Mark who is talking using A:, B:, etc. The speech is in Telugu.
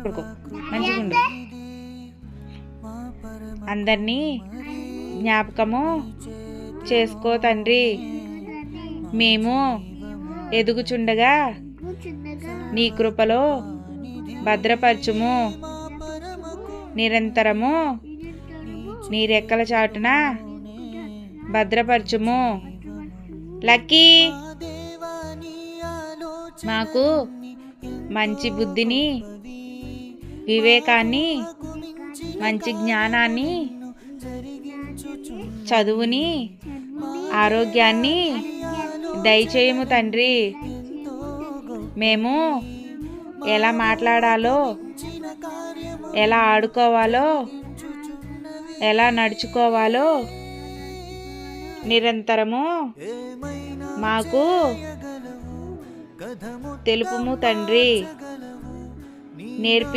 A: కొడుకో మంచిగుండు. అందరినీ జ్ఞాపకము చేసుకో తండ్రి. మేము ఎదుగుచుండగా నీ కృపలో భద్రపరచుము. నిరంతరము నీ రెక్కల చాటున భద్రపరచుము. లక్కీ, మాకు మంచి బుద్ధిని, వివేకాన్ని, మంచి జ్ఞానాన్ని, చదువుని, ఆరోగ్యాన్ని దయచేయము తండ్రి. మేము ఎలా మాట్లాడాలో, ఎలా ఆడుకోవాలో, ఎలా నడుచుకోవాలో నిరంతరము మాకు తెలుపుము తండ్రి. నేర్పి